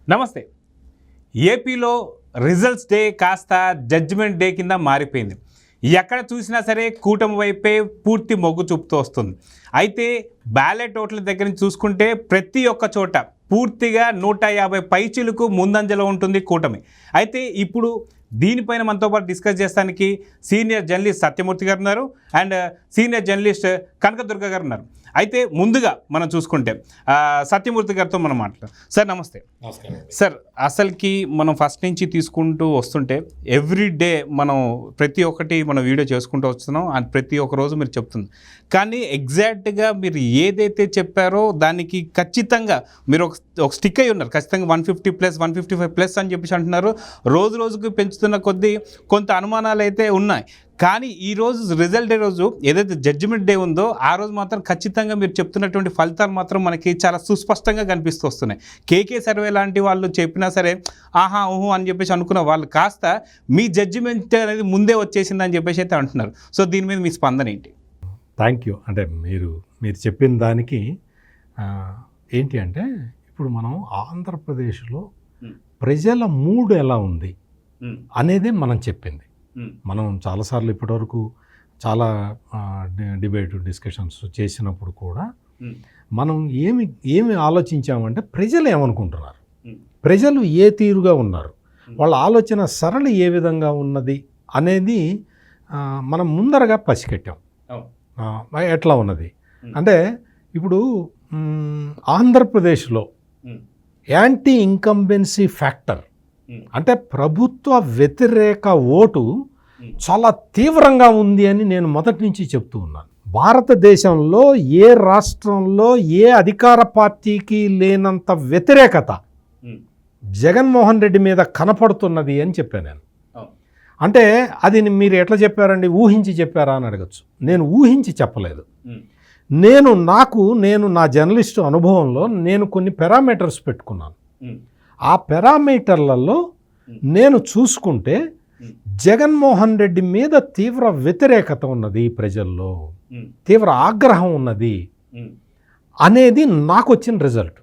నమస్తే. ఏపీలో results day కాస్త జడ్జిమెంట్ డే కింద మారిపోయింది. ఎక్కడ చూసినా సరే కూటమి వైపే పూర్తి మొగ్గు చూపుతూ వస్తుంది. అయితే బ్యాలెట్ ఓట్ల దగ్గర నుంచి చూసుకుంటే ప్రతి ఒక్క చోట పూర్తిగా 150 పైచిలకు ముందంజలో ఉంటుంది కూటమి. అయితే ఇప్పుడు దీనిపైన మనతో పాటు డిస్కస్ చేస్తానికి సీనియర్ జర్నలిస్ట్ సత్యమూర్తి గారు ఉన్నారు అండ్ సీనియర్ జర్నలిస్ట్ కనకదుర్గ గారు ఉన్నారు. అయితే ముందుగా మనం చూసుకుంటే సత్యమూర్తి గారితో మనం మాట్లాడతాం. సార్ నమస్తే. నమస్కారం సార్. అసలుకి మనం ఫస్ట్ నుంచి తీసుకుంటూ వస్తుంటే ఎవ్రీ డే మనం ప్రతి ఒక్కటి మనం వీడియో చేసుకుంటూ వస్తున్నాం అండ్ ప్రతి ఒక్క రోజు మీరు చెప్తుంది. కానీ ఎగ్జాక్ట్గా మీరు ఏదైతే చెప్పారో దానికి ఖచ్చితంగా మీరు ఒక స్టిక్ అయి ఉన్నారు. ఖచ్చితంగా 150+, 155+ అని చెప్పేసి అంటున్నారు. రోజు రోజుకు పెంచుతున్న కొద్దీ కొంత అనుమానాలు అయితే ఉన్నాయి. కానీ ఈరోజు రిజల్ట్ డే రోజు ఏదైతే జడ్జిమెంట్ డే ఉందో ఆ రోజు మాత్రం ఖచ్చితంగా మీరు చెప్తున్నటువంటి ఫలితాలు మాత్రం మనకి చాలా సుస్పష్టంగా కనిపిస్తూ వస్తున్నాయి. కేకే సర్వే లాంటి వాళ్ళు చెప్పినా సరే ఆహా ఊహు అని చెప్పేసి అనుకున్న వాళ్ళు కాస్త మీ జడ్జిమెంట్ అనేది ముందే వచ్చేసిందని చెప్పేసి అయితే అంటున్నారు. సో దీని మీద మీ స్పందన ఏంటి? Thank you. అంటే మీరు చెప్పిన దానికి ఏంటి అంటే ఇప్పుడు మనం ఆంధ్రప్రదేశ్లో ప్రజల మూడ్ ఎలా ఉంది అనేదే మనం చెప్పింది. మనం చాలాసార్లు ఇప్పటివరకు చాలా డిస్కషన్స్ చేసినప్పుడు కూడా మనం ఏమి ఆలోచించామంటే ప్రజలు ఏమనుకుంటున్నారు, ప్రజలు ఏ తీరుగా ఉన్నారు, వాళ్ళ ఆలోచన సరళి ఏ విధంగా ఉన్నది అనేది మనం ముందరగా పసిగట్టాం. ఎట్లా ఉన్నది అంటే ఇప్పుడు ఆంధ్రప్రదేశ్లో యాంటీ ఇంకంబెన్సీ ఫ్యాక్టర్ అంటే ప్రభుత్వ వ్యతిరేక ఓటు చాలా తీవ్రంగా ఉంది అని నేను మొదటి నుంచి చెప్తూ ఉన్నాను. భారతదేశంలో ఏ రాష్ట్రంలో ఏ అధికార పార్టీకి లేనంత వ్యతిరేకత జగన్మోహన్ రెడ్డి మీద కనపడుతున్నది అని చెప్పాను నేను. అంటే అది మీరు ఎట్లా చెప్పారండి, ఊహించి చెప్పారా అని అడగచ్చు. నేను ఊహించి చెప్పలేదు. నేను నా జర్నలిస్టు అనుభవంలో నేను కొన్ని పారామీటర్స్ పెట్టుకున్నాను. ఆ పారామీటర్లలో నేను చూసుకుంటే జగన్మోహన్ రెడ్డి మీద తీవ్ర వ్యతిరేకత ఉన్నది, ప్రజల్లో తీవ్ర ఆగ్రహం ఉన్నది అనేది నాకు వచ్చిన రిజల్ట్.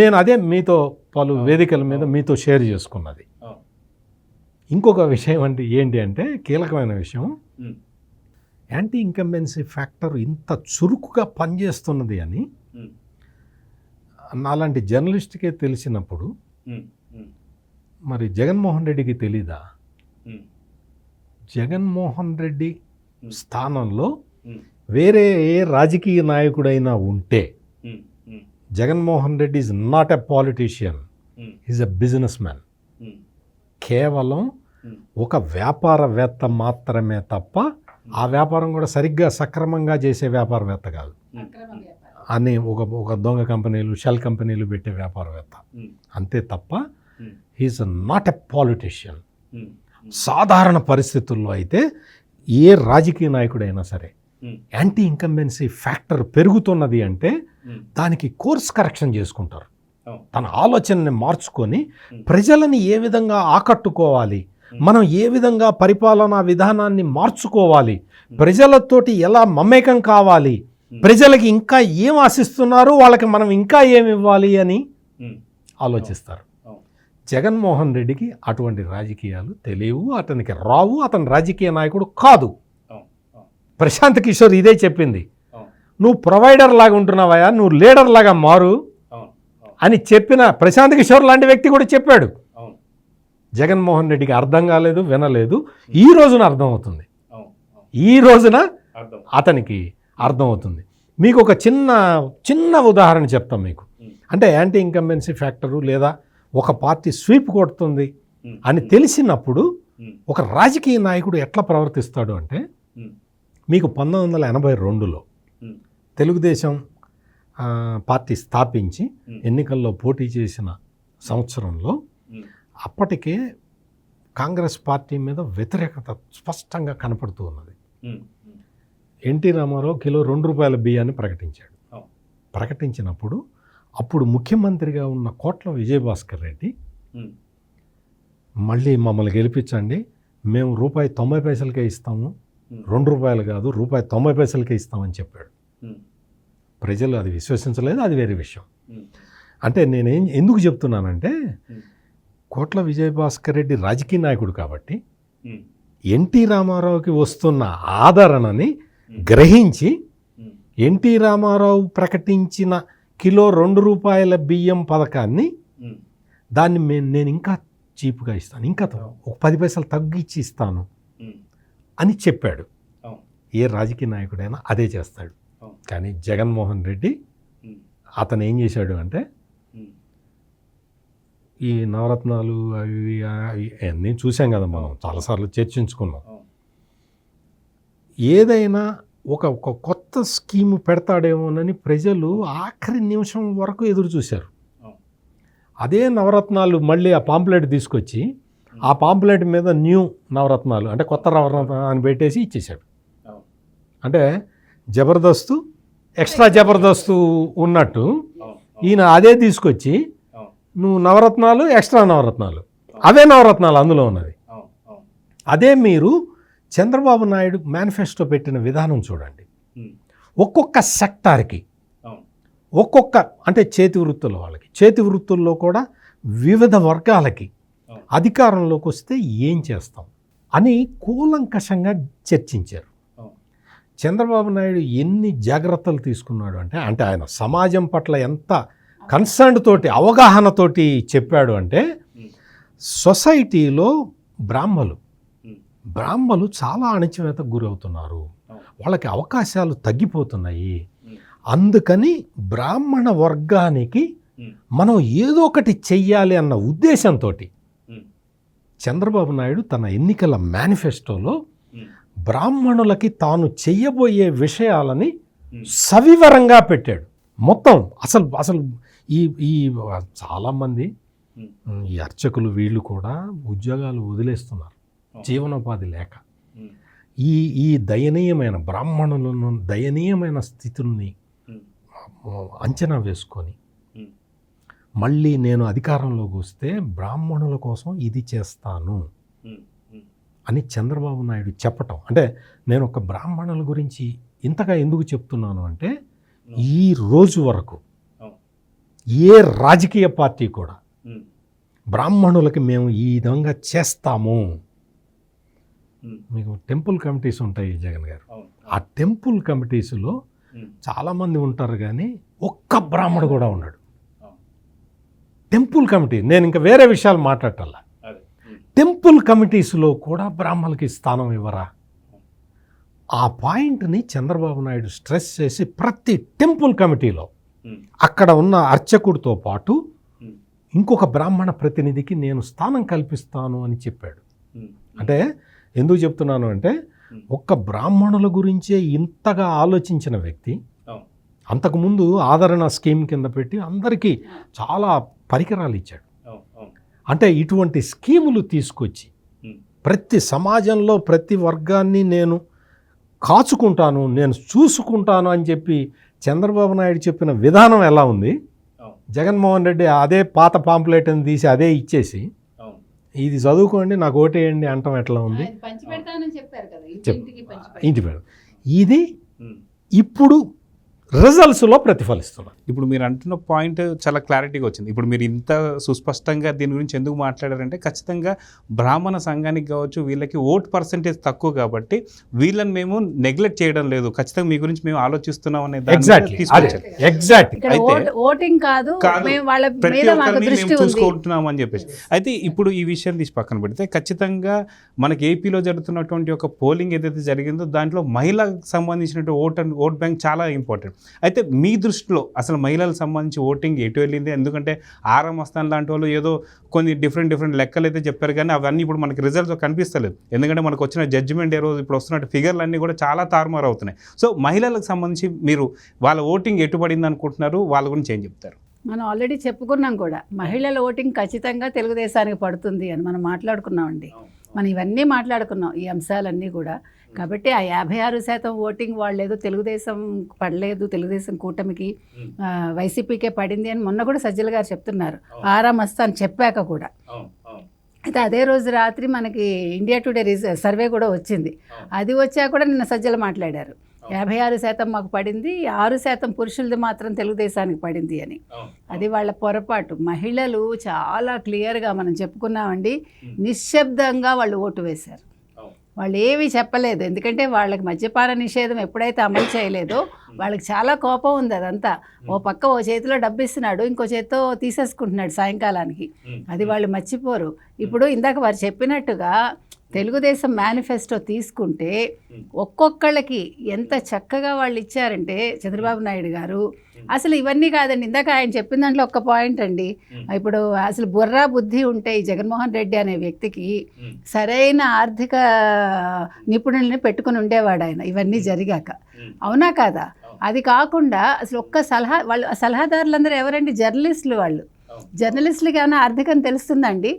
నేను అదే మీతో పలు వేదికల మీద మీతో షేర్ చేసుకున్నది. ఇంకొక విషయం ఏంటి అంటే కీలకమైన విషయం, యాంటీ ఇంకంబెన్సీ ఫ్యాక్టర్ ఇంత చురుకుగా పనిచేస్తున్నది అని నాలాంటి జర్నలిస్ట్కే తెలిసినప్పుడు మరి జగన్మోహన్ రెడ్డికి తెలీదా? జగన్మోహన్ రెడ్డి స్థానంలో వేరే ఏ రాజకీయ నాయకుడైనా ఉంటే, Jaganmohan Reddy is not a politician, is a business man. కేవలం ఒక వ్యాపారవేత్త మాత్రమే తప్ప ఆ వ్యాపారం కూడా సరిగ్గా సక్రమంగా చేసే వ్యాపారవేత్త కాదు అని ఒక దొంగ కంపెనీలు, షెల్ కంపెనీలు పెట్టే వ్యాపారవేత్త అంతే తప్ప హీఈస్ నాట్ ఎ పాలిటీషియన్. సాధారణ పరిస్థితుల్లో అయితే ఏ రాజకీయ నాయకుడైనా సరే యాంటీ ఇంకంబెన్సీ ఫ్యాక్టర్ పెరుగుతున్నది అంటే దానికి కోర్స్ కరెక్షన్ చేసుకుంటారు. తన ఆలోచనని మార్చుకొని ప్రజలని ఏ విధంగా ఆకట్టుకోవాలి, మనం ఏ విధంగా పరిపాలనా విధానాన్ని మార్చుకోవాలి, ప్రజలతోటి ఎలా మమేకం కావాలి, ప్రజలకి ఇంకా ఏం ఆశిస్తున్నారు, వాళ్ళకి మనం ఇంకా ఏమి ఇవ్వాలి అని ఆలోచిస్తారు. జగన్మోహన్ రెడ్డికి అటువంటి రాజకీయాలు తెలియవు, అతనికి రావు, అతను రాజకీయ నాయకుడు కాదు. ప్రశాంత్ కిషోర్ ఇదే చెప్పింది, నువ్వు ప్రొవైడర్ లాగా ఉంటున్నావా, నువ్వు లీడర్ లాగా మారు అని చెప్పిన ప్రశాంత్ కిషోర్ లాంటి వ్యక్తి కూడా చెప్పాడు. జగన్మోహన్ రెడ్డికి అర్థం కాలేదు, వినలేదు. ఈ రోజున అర్థమవుతుంది, ఈ రోజున అతనికి అర్థమవుతుంది. మీకు ఒక చిన్న ఉదాహరణ చెప్తాం మీకు. అంటే యాంటీ ఇంకంబెన్సీ ఫ్యాక్టరు లేదా ఒక పార్టీ స్వీప్ కొడుతుంది అని తెలిసినప్పుడు ఒక రాజకీయ నాయకుడు ఎట్లా ప్రవర్తిస్తాడు అంటే, మీకు 1982లో తెలుగుదేశం పార్టీ స్థాపించి ఎన్నికల్లో పోటీ చేసిన సంవత్సరంలో అప్పటికే కాంగ్రెస్ పార్టీ మీద వ్యతిరేకత స్పష్టంగా కనపడుతూ ఉన్నది. ఎన్టీ రామారావు కిలో ₹2 బియ్యాన్ని ప్రకటించాడు. ప్రకటించినప్పుడు అప్పుడు ముఖ్యమంత్రిగా ఉన్న కోట్ల విజయభాస్కర్ రెడ్డి మళ్ళీ మమ్మల్ని గెలిపించండి, మేము ₹1.90 ఇస్తాము, ₹2 కాదు ₹1.90 ఇస్తామని చెప్పాడు. ప్రజలు అది విశ్వసించలేదు, అది వేరే విషయం. అంటే నేనేం ఎందుకు చెప్తున్నానంటే కోట్ల విజయభాస్కర్ రెడ్డి రాజకీయ నాయకుడు కాబట్టి ఎన్టీ రామారావుకి వస్తున్న ఆదరణని గ్రహించి ఎన్టీ రామారావు ప్రకటించిన కిలో 2 రూపాయల బియ్యం పథకాన్ని దాన్ని నేను ఇంకా చీప్గా ఇస్తాను, ఇంకా ఒక 10 పైసలు తగ్గించి ఇస్తాను అని చెప్పాడు. ఏ రాజకీయ నాయకుడైనా అదే చేస్తాడు. కానీ జగన్మోహన్ రెడ్డి అతను ఏం చేశాడు అంటే ఈ నవరత్నాలు అవి అన్నీ చూసాం కదా, మనం చాలాసార్లు చర్చించుకున్నాం. ఏదైనా ఒక కొత్త స్కీము పెడతాడేమోనని ప్రజలు ఆఖరి నిమిషం వరకు ఎదురు చూశారు. అదే నవరత్నాలు మళ్ళీ ఆ పాంప్లెట్ తీసుకొచ్చి ఆ పాంప్లెట్ మీద న్యూ నవరత్నాలు అంటే కొత్త నవరత్నాలు అని పెట్టేసి ఇచ్చేశాడు. అంటే జబర్దస్తు ఎక్స్ట్రా జబర్దస్తు ఉన్నట్టు ఈయన అదే తీసుకొచ్చి నువ్వు నవరత్నాలు ఎక్స్ట్రా నవరత్నాలు అవే నవరత్నాలు అందులో ఉన్నది. అదే మీరు చంద్రబాబు నాయుడు మేనిఫెస్టో పెట్టిన విధానం చూడండి. ఒక్కొక్క సెక్టార్కి ఒక్కొక్క అంటే చేతి వృత్తుల వాళ్ళకి, చేతి వృత్తుల్లో కూడా వివిధ వర్గాలకి అధికారంలోకి వస్తే ఏం చేస్తాం అని కూలంకషంగా చర్చించారు. చంద్రబాబు నాయుడు ఎన్ని జాగ్రత్తలు తీసుకున్నాడు అంటే ఆయన సమాజం పట్ల ఎంత కన్సర్న్ తోటి అవగాహనతోటి చెప్పాడు అంటే సొసైటీలో బ్రాహ్మలు చాలా అణచివేతకు గురవుతున్నారు, వాళ్ళకి అవకాశాలు తగ్గిపోతున్నాయి, అందుకని బ్రాహ్మణ వర్గానికి మనం ఏదో ఒకటి చెయ్యాలి అన్న ఉద్దేశంతో చంద్రబాబు నాయుడు తన ఎన్నికల మేనిఫెస్టోలో బ్రాహ్మణులకి తాను చెయ్యబోయే విషయాలని సవివరంగా పెట్టాడు. మొత్తం అసలు ఈ చాలామంది ఈ అర్చకులు వీళ్ళు కూడా ఉద్యోగాలు వదిలేస్తున్నారు జీవనోపాధి లేక. ఈ దయనీయమైన బ్రాహ్మణులను దయనీయమైన స్థితుల్ని అంచనా వేసుకొని మళ్ళీ నేను అధికారంలోకి వస్తే బ్రాహ్మణుల కోసం ఇది చేస్తాను అని చంద్రబాబు నాయుడు చెప్పటం. అంటే నేను ఒక బ్రాహ్మణుల గురించి ఇంతగా ఎందుకు చెప్తున్నాను అంటే ఈ రోజు వరకు ఏ రాజకీయ పార్టీ కూడా బ్రాహ్మణులకి మేము ఈ విధంగా చేస్తాము. మీకు టెంపుల్ కమిటీస్ ఉంటాయి జగన్ గారు, ఆ టెంపుల్ కమిటీస్లో చాలామంది ఉంటారు కానీ ఒక్క బ్రాహ్మడు కూడా ఉన్నాడు. టెంపుల్ కమిటీ నేను ఇంకా వేరే విషయాలు మాట్లాడాల, టెంపుల్ కమిటీస్లో కూడా బ్రాహ్మణులకి స్థానం ఇవ్వరా? ఆ పాయింట్ని చంద్రబాబు నాయుడు స్ట్రెస్ చేసి ప్రతి టెంపుల్ కమిటీలో అక్కడ ఉన్న అర్చకుడితో పాటు ఇంకొక బ్రాహ్మణ ప్రతినిధికి నేను స్థానం కల్పిస్తాను అని చెప్పాడు. అంటే ఎందుకు చెప్తున్నాను అంటే ఒక్క బ్రాహ్మణుల గురించే ఇంతగా ఆలోచించిన వ్యక్తి అంతకుముందు ఆదరణ స్కీమ్ కింద పెట్టి అందరికీ చాలా పరికరాలు ఇచ్చాడు. అంటే ఇటువంటి స్కీములు తీసుకొచ్చి ప్రతి సమాజంలో ప్రతి వర్గాన్ని నేను కాచుకుంటాను, నేను చూసుకుంటాను అని చెప్పి చంద్రబాబు నాయుడు చెప్పిన విధానం ఎలా ఉంది? జగన్మోహన్ రెడ్డి అదే పాత పాంప్లెట్ని తీసి అదే ఇచ్చేసి ఇది చదువుకోండి నాకు ఓటేయండి అంటాం ఎట్లా ఉంది? ఇంటి పేరు ఇది ఇప్పుడు రిజల్ట్స్లో ప్రతిఫలిస్తున్నారు. ఇప్పుడు మీరు అంటున్న పాయింట్ చాలా క్లారిటీగా వచ్చింది. ఇప్పుడు మీరు ఇంత సుస్పష్టంగా దీని గురించి ఎందుకు మాట్లాడారంటే ఖచ్చితంగా బ్రాహ్మణ సంఘానికి కావచ్చు వీళ్ళకి ఓట్ పర్సెంటేజ్ తక్కువ కాబట్టి వీళ్ళని మేము నెగ్లెక్ట్ చేయడం లేదు, ఖచ్చితంగా మీ గురించి మేము ఆలోచిస్తున్నాం అనే ఓటింగ్ కాదు ప్రతి ఒక్కరిని మేము చూసుకుంటున్నాం అని చెప్పేసి. అయితే ఇప్పుడు ఈ విషయం తీసి పక్కన పెడితే ఖచ్చితంగా మనకి ఏపీలో జరుగుతున్నటువంటి ఒక పోలింగ్ ఏదైతే జరిగిందో దాంట్లో మహిళలకు సంబంధించినటువంటి ఓట్ బ్యాంక్ చాలా ఇంపార్టెంట్. అయితే మీ దృష్టిలో అసలు మహిళలకు సంబంధించి ఓటింగ్ ఎటు వెళ్ళింది? ఎందుకంటే ఆరం మస్తాన్ లాంటి వాళ్ళు ఏదో కొన్ని డిఫరెంట్ లెక్కలు అయితే చెప్పారు కానీ అవన్నీ ఇప్పుడు మనకి రిజల్ట్స్ కనిపిస్తలేదు. ఎందుకంటే మనకు వచ్చిన జడ్జిమెంట్ ఏ రోజు ఇప్పుడు వస్తున్న ఫిగర్లు అన్నీ కూడా చాలా తారుమారు అవుతున్నాయి. సో మహిళలకు సంబంధించి మీరు వాళ్ళ ఓటింగ్ ఎటు పడింది అనుకుంటున్నారు, వాళ్ళ గురించి ఏం చెప్తారు? మనం ఆల్రెడీ చెప్పుకున్నాం కూడా, మహిళల ఓటింగ్ ఖచ్చితంగా తెలుగుదేశానికి పడుతుంది అని మనం మాట్లాడుకున్నామండి. మనం ఇవన్నీ మాట్లాడుకున్నాం ఈ అంశాలన్నీ కూడా. కాబట్టి ఆ 56% ఓటింగ్ వాళ్ళు ఏదో తెలుగుదేశం పడలేదు, తెలుగుదేశం కూటమికి వైసీపీకే పడింది అని మొన్న కూడా సజ్జల గారు చెప్తున్నారు, ఆరాం మస్తాన్ చెప్పాక కూడా. అయితే అదే రోజు రాత్రి మనకి ఇండియా టుడే సర్వే కూడా వచ్చింది. అది వచ్చాక కూడా నిన్న సజ్జలు మాట్లాడారు, 56% మాకు పడింది, 6% పురుషులది మాత్రం తెలుగుదేశానికి పడింది అని. అది వాళ్ళ పొరపాటు. మహిళలు చాలా క్లియర్గా మనం చెప్పుకున్నామండి, నిశ్శబ్దంగా వాళ్ళు ఓటు వేశారు. వాళ్ళు ఏమీ చెప్పలేదు, ఎందుకంటే వాళ్ళకి మద్యపాన నిషేధం ఎప్పుడైతే అమలు చేయలేదో వాళ్ళకి చాలా కోపం ఉంది. అదంతా ఓ పక్క ఓ చేతిలో డబ్బు ఇస్తున్నాడు, ఇంకో చేతితో తీసేసుకుంటున్నాడు సాయంకాలానికి. అది వాళ్ళు మర్చిపోరు. ఇప్పుడు ఇందాక వారు చెప్పినట్టుగా తెలుగుదేశం మేనిఫెస్టో తీసుకుంటే ఒక్కొక్కళ్ళకి ఎంత చక్కగా వాళ్ళు ఇచ్చారంటే చంద్రబాబు నాయుడు గారు, అసలు ఇవన్నీ కాదండి. ఇందాక ఆయన చెప్పిన దాంట్లో ఒక్క పాయింట్ అండి, ఇప్పుడు అసలు బుర్రా బుద్ధి ఉంటే ఈ జగన్మోహన్ రెడ్డి అనే వ్యక్తికి సరైన ఆర్థిక నిపుణుల్ని పెట్టుకుని ఉండేవాడు ఆయన ఇవన్నీ జరిగాక, అవునా కాదా? అది కాకుండా అసలు ఒక్క సలహా, వాళ్ళు సలహాదారులందరూ ఎవరండి? జర్నలిస్టులు. వాళ్ళు జర్నలిస్టులకి ఏమైనా ఆర్థికం తెలుస్తుందండి?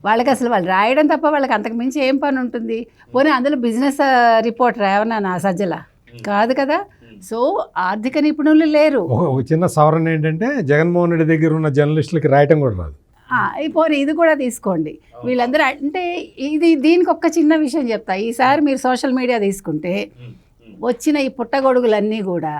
వాళ్ళకి అసలు వాళ్ళు రాయడం తప్ప వాళ్ళకి అంతకు మించి ఏం పని ఉంటుంది? పోనీ అందులో బిజినెస్ రిపోర్టర్ ఏమన్నా నా సజ్జల కాదు కదా. సో ఆర్థిక నిపుణులు లేరు. ఒక చిన్న సవరణ ఏంటంటే జగన్మోహన్ రెడ్డి దగ్గర ఉన్న జర్నలిస్టులకి రాయటం కూడా రాదు. పోనీ ఇది కూడా తీసుకోండి. వీళ్ళందరూ అంటే దీనికి ఒక్క చిన్న విషయం చెప్తా. ఈసారి మీరు సోషల్ మీడియా తీసుకుంటే వచ్చిన ఈ పుట్టగొడుగులన్నీ కూడా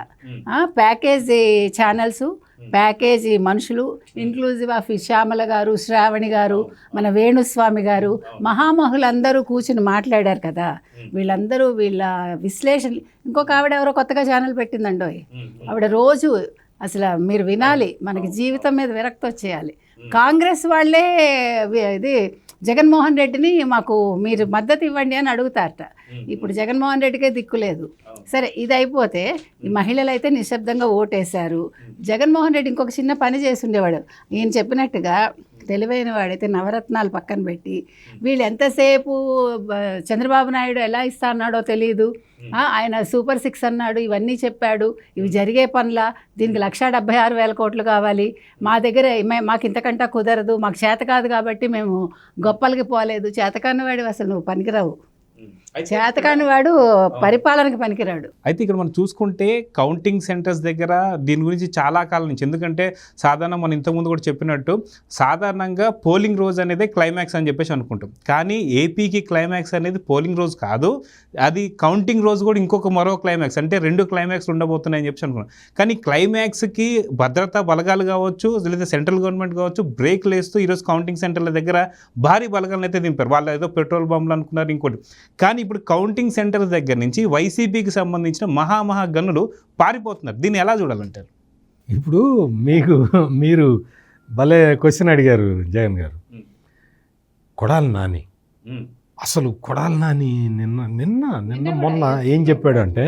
ప్యాకేజీ ఛానల్స్, ప్యాకేజీ మనుషులు, ఇంక్లూజివ్ ఆఫ్ శ్యామల గారు, శ్రావణి గారు, మన వేణుస్వామి గారు, మహామహులందరూ కూర్చుని మాట్లాడారు కదా. వీళ్ళందరూ వీళ్ళ విశ్లేషణ. ఇంకొక ఆవిడ ఎవరో కొత్తగా ఛానల్ పెట్టిందండో, ఆవిడ రోజు అసలు మీరు వినాలి, మనకి జీవితం మీద విరక్తి వచ్చేయాలి. కాంగ్రెస్ వాళ్ళే ఇది జగన్మోహన్ రెడ్డిని మాకు మీరు మద్దతు ఇవ్వండి అని అడుగుతారట. ఇప్పుడు జగన్మోహన్ రెడ్డికే దిక్కులేదు. సరే, ఇది అయిపోతే ఈ మహిళలు అయితే నిశ్శబ్దంగా ఓటేశారు. జగన్మోహన్ రెడ్డి ఇంకొక చిన్న పని చేసి ఉండేవాడు. ఈయన చెప్పినట్టుగా తెలివైన వాడైతే నవరత్నాలు పక్కన పెట్టి, వీళ్ళు ఎంతసేపు చంద్రబాబు నాయుడు ఎలా ఇస్తా అన్నాడో తెలియదు, ఆయన సూపర్ 6 అన్నాడు, ఇవన్నీ చెప్పాడు, ఇవి జరిగే పనుల, దీనికి 176,000 కోట్లు కావాలి, మా దగ్గర మాకు ఇంతకంటే కుదరదు, మాకు చేత కాదు కాబట్టి మేము గొప్పలకి పోలేదు. చేతకాని వాడు అసలు నువ్వు పనికిరావు, చేతకాని వాడు పరిపాలనకి పనికిరాడు. అయితే ఇక్కడ మనం చూసుకుంటే కౌంటింగ్ సెంటర్స్ దగ్గర దీని గురించి చాలా కాలం నుంచి, ఎందుకంటే సాధారణ మనం ఇంతకుముందు కూడా చెప్పినట్టు సాధారణంగా పోలింగ్ రోజు అనేది క్లైమాక్స్ అని చెప్పేసి అనుకుంటాం. కానీ ఏపీకి క్లైమాక్స్ అనేది పోలింగ్ రోజు కాదు, అది కౌంటింగ్ రోజు కూడా ఇంకొక మరో క్లైమాక్స్, అంటే 2 క్లైమాక్స్ ఉండబోతున్నాయని చెప్పేసి అనుకున్నాం. కానీ క్లైమాక్స్కి భద్రతా బలగాలు కావచ్చు, లేదా సెంట్రల్ గవర్నమెంట్ కావచ్చు, బ్రేక్లు వేస్తూ ఈరోజు కౌంటింగ్ సెంటర్ల దగ్గర భారీ బలగాలను అయితే దింపారు. వాళ్ళు ఏదో పెట్రోల్ బాంబులు అనుకున్నారు, ఇంకోటి. కానీ ఇప్పుడు కౌంటింగ్ సెంటర్ దగ్గర నుంచి వైసీపీకి సంబంధించిన మహా గన్నులు పారిపోతున్నారు. దీన్ని ఎలా చూడాలంటారు? ఇప్పుడు మీరు భలే క్వశ్చన్ అడిగారు జగన్ గారు. కొడాలి నాని, అసలు కొడాలి నాని నిన్న మొన్న ఏం చెప్పాడంటే,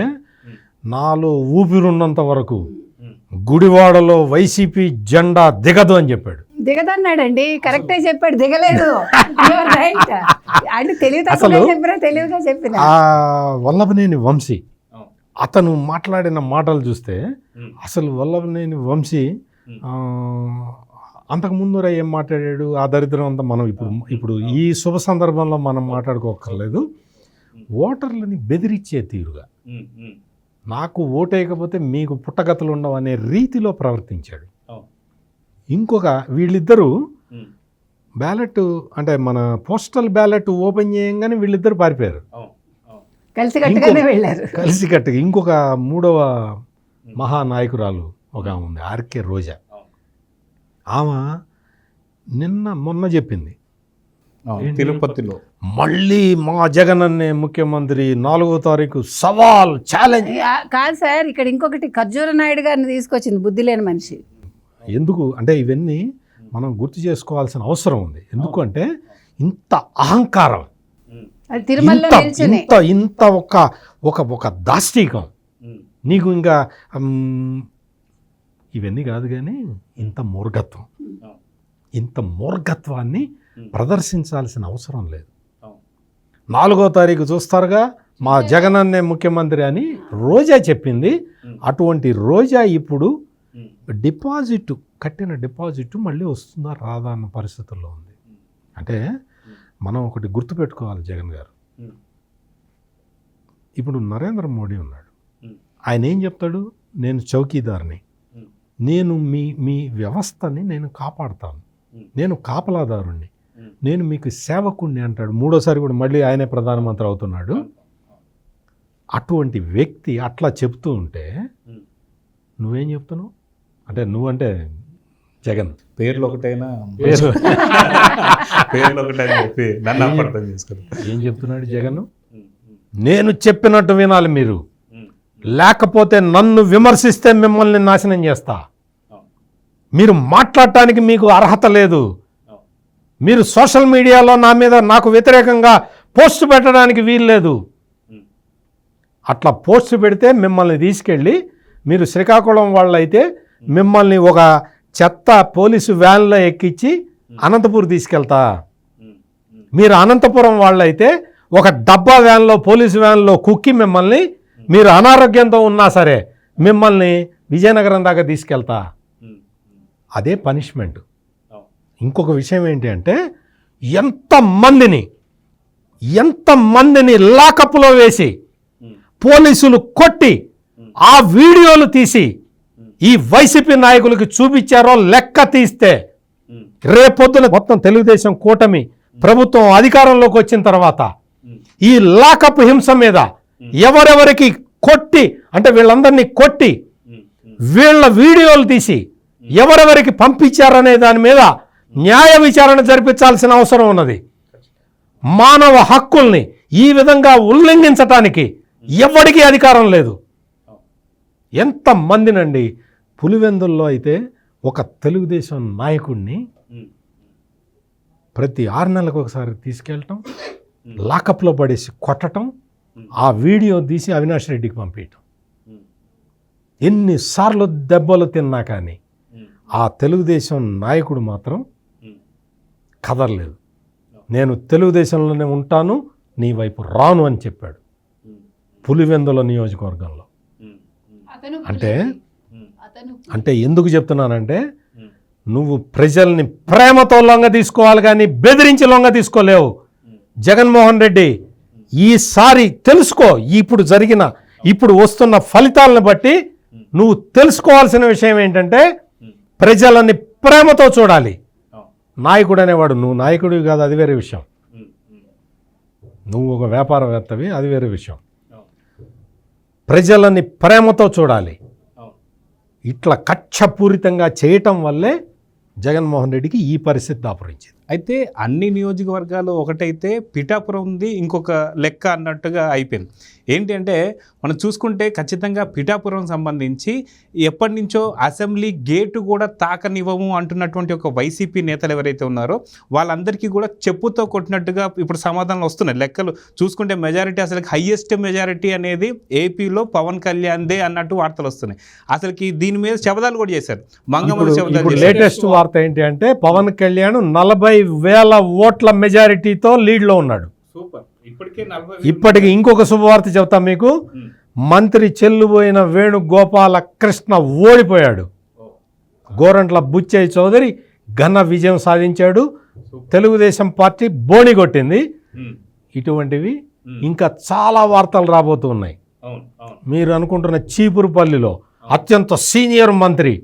నాలో ఊపిరున్నంత వరకు గుడివాడలో వైసీపీ జెండా దిగదు అని చెప్పాడు. దిగదన్నాడండి, కరెక్టే చెప్పాడు, దిగలేదు. అంటే తెలివిగా చెప్పిన వల్లభనేని వంశీ అతను మాట్లాడిన మాటలు చూస్తే అసలు వల్లభనేని వంశీ అంతకుముందు ఏం మాట్లాడాడు, ఆ దరిద్రం అంతా మనం ఇప్పుడు ఈ శుభ సందర్భంలో మనం మాట్లాడుకోకర్లేదు. ఓటర్లని బెదిరించే తీరుగా, నాకు ఓటేయకపోతే మీకు పుట్టగతులు ఉండవు అనే రీతిలో ప్రవర్తించాడు. ఇంకొక వీళ్ళిద్దరూ బ్యాలెట్, అంటే మన పోస్టల్ బ్యాలెట్ ఓపెన్ చేయంగానే వీళ్ళిద్దరు పారిపోయారు, కలిసికట్టుగా. ఇంకొక 3వ మహానాయకురాలు ఒక ఉంది, ఆర్కే రోజా. ఆమె మొన్న చెప్పింది తిరుపతిలో, మళ్ళీ మా జగన్ అనే ముఖ్యమంత్రి 4వ తారీఖు సవాల్ ఛాలెంజ్. కాదు సార్, ఇక్కడ ఇంకొకటి ఖర్జూర నాయుడు గారిని తీసుకొచ్చింది, బుద్ధి లేని మనిషి. ఎందుకు అంటే ఇవన్నీ మనం గుర్తు చేసుకోవాల్సిన అవసరం ఉంది. ఎందుకంటే ఇంత అహంకారం, ఇంత ఒక దాష్టీకం నీకు ఇంకా ఇవన్నీ కాదు. కానీ ఇంత మూర్ఘత్వాన్ని ప్రదర్శించాల్సిన అవసరం లేదు. 4వ తారీఖు చూస్తారుగా మా జగన్ అనే ముఖ్యమంత్రి అని రోజా చెప్పింది. అటువంటి రోజా ఇప్పుడు కట్టిన డిపాజిట్ మళ్ళీ వస్తుందా రాదా అన్న పరిస్థితుల్లో ఉంది. అంటే మనం ఒకటి గుర్తుపెట్టుకోవాలి, జగన్ గారు ఇప్పుడు నరేంద్ర మోడీ ఉన్నాడు, ఆయన ఏం చెప్తాడు, నేను చౌకీదార్ని, నేను మీ వ్యవస్థని నేను కాపాడుతాను, నేను కాపలాదారుణ్ణి, నేను మీకు సేవకుణ్ణి అంటాడు. 3వ సారి కూడా మళ్ళీ ఆయనే ప్రధానమంత్రి అవుతున్నాడు. అటువంటి వ్యక్తి అట్లా చెప్తూ ఉంటే నువ్వేం చెప్తున్నావు? అంటే నువ్వంటే జగన్ పేర్లు ఒకటైనా పేరు పేర్లు ఒకటైనా చెప్పి నన్ను అపార్థం చేసుకున్నాను. ఏం చెప్తున్నాడు జగన్? నేను చెప్పినట్టు వినాలి మీరు, లేకపోతే నన్ను విమర్శిస్తే మిమ్మల్ని నాశనం చేస్తా. మీరు మాట్లాడటానికి మీకు అర్హత లేదు. మీరు సోషల్ మీడియాలో నా మీద నాకు వ్యతిరేకంగా పోస్ట్ పెట్టడానికి వీలు లేదు. అట్లా పోస్ట్ పెడితే మిమ్మల్ని తీసుకెళ్ళి, మీరు శ్రీకాకుళం వాళ్ళైతే మిమ్మల్ని ఒక చెత్త పోలీసు వ్యాన్లో ఎక్కించి అనంతపూర్ తీసుకెళ్తా. మీరు అనంతపురం వాళ్ళైతే ఒక డబ్బా వ్యాన్లో, పోలీసు వ్యాన్లో కుక్కి మిమ్మల్ని, మీరు అనారోగ్యంతో ఉన్నా సరే మిమ్మల్ని విజయనగరం దాకా తీసుకెళ్తా. అదే పనిష్మెంట్. ఇంకొక విషయం ఏంటి అంటే, ఎంతమందిని లాకప్లో వేసి పోలీసులు కొట్టి ఆ వీడియోలు తీసి ఈ వైసీపీ నాయకులకి చూపించారో లెక్క తీస్తే, రేపొద్దున మొత్తం తెలుగుదేశం కూటమి ప్రభుత్వం అధికారంలోకి వచ్చిన తర్వాత ఈ లాకప్ హింస మీద ఎవరెవరికి కొట్టి, అంటే వీళ్ళందరినీ కొట్టి వీళ్ళ వీడియోలు తీసి ఎవరెవరికి పంపించారనే దాని మీద న్యాయ విచారణ జరిపించాల్సిన అవసరం ఉన్నది. మానవ హక్కుల్ని ఈ విధంగా ఉల్లంఘించటానికి ఎవరికీ అధికారం లేదు. ఎంతమందినండి. పులివెందుల్లో అయితే ఒక తెలుగుదేశం నాయకుడిని ప్రతి 6 నెలలకు ఒకసారి తీసుకెళ్ళటం, లాకప్లో పడేసి కొట్టడం, ఆ వీడియో తీసి అవినాష్ రెడ్డికి పంపించటం. ఎన్నిసార్లు దెబ్బలు తిన్నా కానీ ఆ తెలుగుదేశం నాయకుడు మాత్రం కదలలేదు. నేను తెలుగుదేశంలోనే ఉంటాను, నీ వైపు రాను అని చెప్పాడు పులివెందుల నియోజకవర్గంలో. అంటే ఎందుకు చెప్తున్నానంటే, నువ్వు ప్రజల్ని ప్రేమతో లొంగ తీసుకోవాలి కానీ బెదిరించి లొంగ తీసుకోలేవు. జగన్మోహన్ రెడ్డి, ఈసారి తెలుసుకో. ఇప్పుడు వస్తున్న ఫలితాలను బట్టి నువ్వు తెలుసుకోవాల్సిన విషయం ఏంటంటే, ప్రజలని ప్రేమతో చూడాలి. నాయకుడు అనేవాడు, నువ్వు నాయకుడివి కాదు, అది వేరే విషయం. నువ్వు ఒక వ్యాపారవేత్తవి, అది వేరే విషయం. ప్రజలని ప్రేమతో చూడాలి. ఇట్లా కక్షపూరితంగా చేయటం వల్లే జగన్మోహన్ రెడ్డికి ఈ పరిస్థితి దాపురించింది. అయితే అన్ని నియోజకవర్గాలు ఒకటైతే పిఠాపురం ఉంది ఇంకొక లెక్క అన్నట్టుగా అయిపోయింది. ఏంటి అంటే, మనం చూసుకుంటే ఖచ్చితంగా పిఠాపురం సంబంధించి ఎప్పటి నుంచో అసెంబ్లీ గేటు కూడా తాకనివ్వము అంటున్నటువంటి ఒక వైసీపీ నేతలు ఎవరైతే ఉన్నారో వాళ్ళందరికీ కూడా చెప్పుతో కొట్టినట్టుగా ఇప్పుడు సమాధానాలు వస్తున్నాయి. లెక్కలు చూసుకుంటే మెజారిటీ, అసలు హైయెస్ట్ మెజారిటీ అనేది ఏపీలో పవన్ కళ్యాణ్దే అన్నట్టు వార్తలు వస్తున్నాయి. అసలుకి దీని మీద శబదాలు కూడా చేశారు. మంగళ శబదాలు. లేటెస్ట్ వార్త ఏంటి అంటే, పవన్ కళ్యాణ్ 40,000 ఓట్ల మెజారిటీతో లీడ్లో ఉన్నాడు. సూపర్. ఇప్పటికి ఇంకొక శుభవార్త చెప్తాం మీకు. మంత్రి చెల్లుబోయిన వేణుగోపాల కృష్ణ ఓడిపోయాడు. గోరంట్ల బుచ్చయ్య చౌదరి ఘన విజయం సాధించాడు. తెలుగుదేశం పార్టీ బోణి కొట్టింది. ఇటువంటివి ఇంకా చాలా వార్తలు రాబోతున్నాయి. మీరు అనుకుంటున్న చీపురుపల్లిలో అత్యంత సీనియర్ మంత్రి,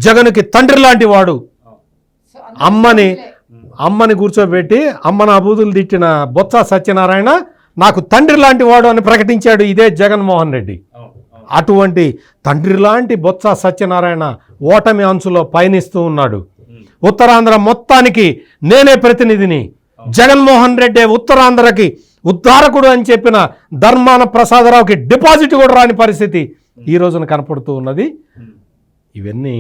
జగన్కి తండ్రి లాంటి వాడు, అమ్మని కూర్చోబెట్టి అమ్మని అబూదులు తిట్టిన బొత్స సత్యనారాయణ నాకు తండ్రి లాంటి వాడు అని ప్రకటించాడు ఇదే జగన్మోహన్ రెడ్డి. అటువంటి తండ్రి లాంటి బొత్స సత్యనారాయణ ఓటమి అంచులో పయనిస్తూ ఉన్నాడు. ఉత్తరాంధ్ర మొత్తానికి నేనే ప్రతినిధిని, జగన్మోహన్ రెడ్డి ఉత్తరాంధ్రకి ఉద్ధారకుడు అని చెప్పిన ధర్మాన ప్రసాదరావుకి డిపాజిట్ కూడా రాని పరిస్థితి ఈ రోజున కనపడుతూ ఉన్నది. ఇవన్నీ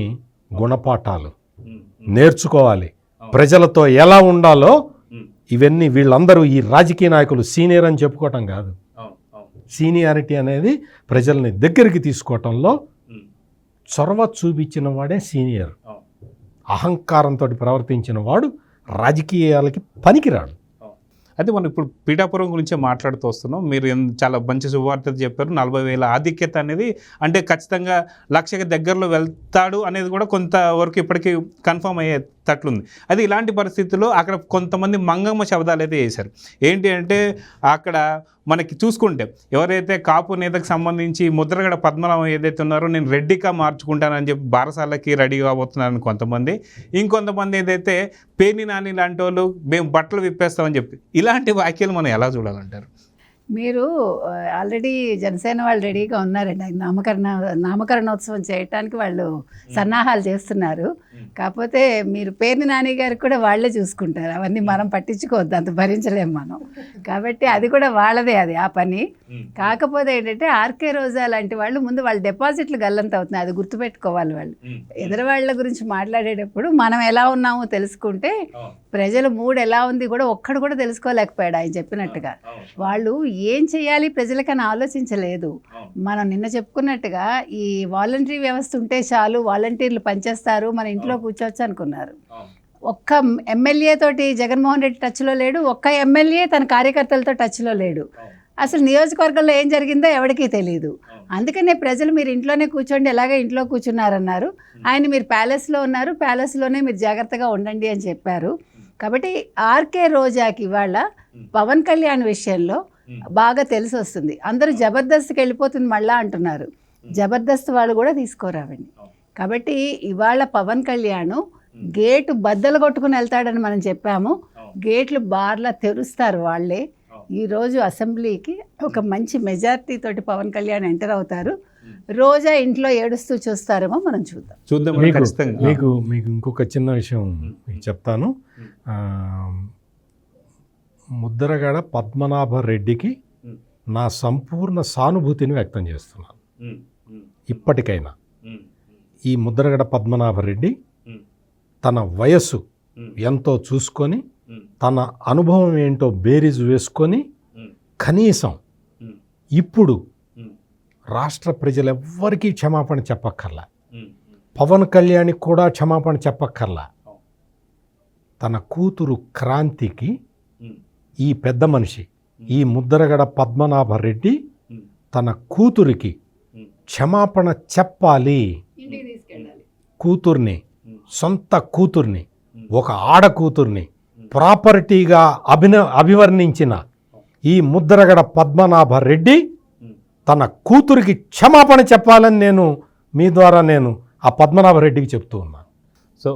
గుణపాఠాలు నేర్చుకోవాలి. ప్రజలతో ఎలా ఉండాలో ఇవన్నీ వీళ్ళందరూ, ఈ రాజకీయ నాయకులు సీనియర్ అని చెప్పుకోవటం కాదు. సీనియారిటీ అనేది ప్రజల్ని దగ్గరికి తీసుకోవటంలో చొరవ చూపించిన వాడే సీనియర్. అహంకారంతో ప్రవర్తించిన వాడు రాజకీయాలకి పనికిరాడు. అయితే మనం ఇప్పుడు పీఠాపురం గురించే మాట్లాడుతూ వస్తున్నాం. మీరు చాలా మంచి శుభవార్త చెప్పారు. 40,000 ఆధిక్యత అనేది అంటే ఖచ్చితంగా 1,00,000కి దగ్గరలో వెళ్తాడు అనేది కూడా కొంతవరకు ఇప్పటికీ కన్ఫర్మ్ అయ్యేటట్లుంది. అది ఇలాంటి పరిస్థితుల్లో అక్కడ కొంతమంది మంగమ్మ శబ్దాలు అయితే చేశారు. ఏంటి అంటే, అక్కడ మనకి చూసుకుంటే ఎవరైతే కాపు నేతకు సంబంధించి ముద్రగడ పద్మనాభం ఏదైతే ఉన్నారో నేను రెడ్డిగా మార్చుకుంటానని చెప్పి బారసాలకి రెడీ కాబోతున్నారని కొంతమంది, ఇంకొంతమంది ఏదైతే పేర్ని నాని లాంటి వాళ్ళు మేము బట్టలు విప్పేస్తామని చెప్పి, ఇలాంటి వ్యాఖ్యలు మనం ఎలా చూడాలంటారు? మీరు ఆల్రెడీ జనసేన వాళ్ళు రెడీగా ఉన్నారండి. ఆయన నామకరణోత్సవం చేయటానికి వాళ్ళు సన్నాహాలు చేస్తున్నారు. కాకపోతే మీరు పేర్ని నాని గారికి కూడా వాళ్ళే చూసుకుంటారు. అవన్నీ మనం పట్టించుకోవద్దు, అంత భరించలేము మనం. కాబట్టి అది కూడా వాళ్ళదే, అది ఆ పని. కాకపోతే ఏంటంటే ఆర్కే రోజా లాంటి వాళ్ళు ముందు వాళ్ళ డిపాజిట్లు గల్లంత అవుతున్నాయి, అది గుర్తుపెట్టుకోవాలి. వాళ్ళు ఎదురువాళ్ళ గురించి మాట్లాడేటప్పుడు మనం ఎలా ఉన్నామో తెలుసుకుంటే ప్రజల మూడ్ ఎలా ఉంది కూడా ఒక్కడు కూడా తెలుసుకోలేకపోయాడు ఆయన చెప్పినట్టుగా. వాళ్ళు ఏం చేయాలి ప్రజలకని ఆలోచించలేదు. మనం నిన్న చెప్పుకున్నట్టుగా ఈ వాలంటరీ వ్యవస్థ ఉంటే చాలు, వాలంటీర్లు పనిచేస్తారు, మన ఇంట్లో కూర్చోవచ్చు అనుకున్నారు. ఒక్క ఎమ్మెల్యే తోటి జగన్మోహన్ రెడ్డి టచ్లో లేడు, ఒక్క ఎమ్మెల్యే తన కార్యకర్తలతో టచ్లో లేడు. అసలు నియోజకవర్గంలో ఏం జరిగిందో ఎవరికీ తెలియదు. అందుకనే ప్రజలు మీరు ఇంట్లోనే కూర్చోండి, ఎలాగ ఇంట్లో కూర్చున్నారన్నారు. ఆయన మీరు ప్యాలెస్లో ఉన్నారు, ప్యాలెస్లోనే మీరు జాగ్రత్తగా ఉండండి అని చెప్పారు. కాబట్టి ఆర్కే రోజాకి ఇవాళ పవన్ కళ్యాణ్ విషయంలో బాగా తెలిసి వస్తుంది. అందరూ జబర్దస్త్కి వెళ్ళిపోతుంది మళ్ళా అంటున్నారు. జబర్దస్త్ వాళ్ళు కూడా తీసుకోరావండి. కాబట్టి ఇవాళ పవన్ కళ్యాణ్ గేటు బద్దలు కొట్టుకుని వెళ్తాడని మనం చెప్పాము. గేట్లు బార్లా తెరుస్తారు వాళ్ళే. ఈరోజు అసెంబ్లీకి ఒక మంచి మెజారిటీ తోటి పవన్ కళ్యాణ్ ఎంటర్ అవుతారు. రోజా ఇంట్లో ఏడుస్తూ చూస్తారేమో మనం చూద్దాం. మీకు ఇంకొక చిన్న విషయం చెప్తాను. ముద్రగడ పద్మనాభ రెడ్డికి నా సంపూర్ణ సానుభూతిని వ్యక్తం చేస్తున్నాను. ఇప్పటికైనా ఈ ముద్రగడ పద్మనాభ రెడ్డి తన వయస్సు ఎంతో చూసుకొని, తన అనుభవం ఏంటో బేరీజు వేసుకొని, కనీసం ఇప్పుడు రాష్ట్ర ప్రజలెవ్వరికీ క్షమాపణ చెప్పక్కర్లా, పవన్ కళ్యాణ్కి కూడా క్షమాపణ చెప్పక్కర్లా. తన కూతురు క్రాంతికి ఈ పెద్ద మనిషి, ఈ ముద్రగడ పద్మనాభ రెడ్డి తన కూతురికి క్షమాపణ చెప్పాలి. కూతుర్ని, సొంత కూతుర్ని, ఒక ఆడ కూతుర్ని ప్రాపర్టీగా అభివర్ణించిన ఈ ముద్రగడ పద్మనాభ రెడ్డి తన కూతురికి క్షమాపణ చెప్పాలని నేను మీ ద్వారా నేను ఆ పద్మనాభ రెడ్డికి చెప్తూ ఉన్నాను. సో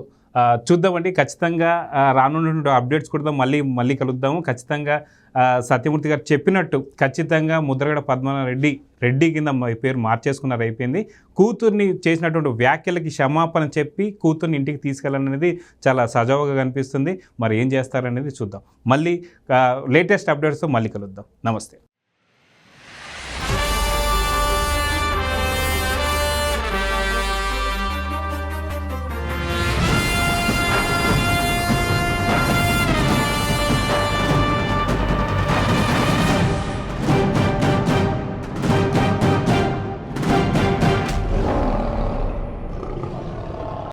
చూద్దామండి, ఖచ్చితంగా రానున్న అప్డేట్స్ కూడా మళ్ళీ కలుద్దాము. ఖచ్చితంగా సత్యమూర్తి గారు చెప్పినట్టు ఖచ్చితంగా ముద్రగడ పద్మనాభ రెడ్డి కింద పేరు మార్చేసుకున్నారు, అయిపోయింది. కూతుర్ని చేసినటువంటి వ్యాఖ్యలకి క్షమాపణ చెప్పి కూతుర్ని ఇంటికి తీసుకెళ్ళాలనేది చాలా సజావుగా కనిపిస్తుంది. మరి ఏం చేస్తారనేది చూద్దాం. మళ్ళీ లేటెస్ట్ అప్డేట్స్తో మళ్ళీ కలుద్దాం. నమస్తే.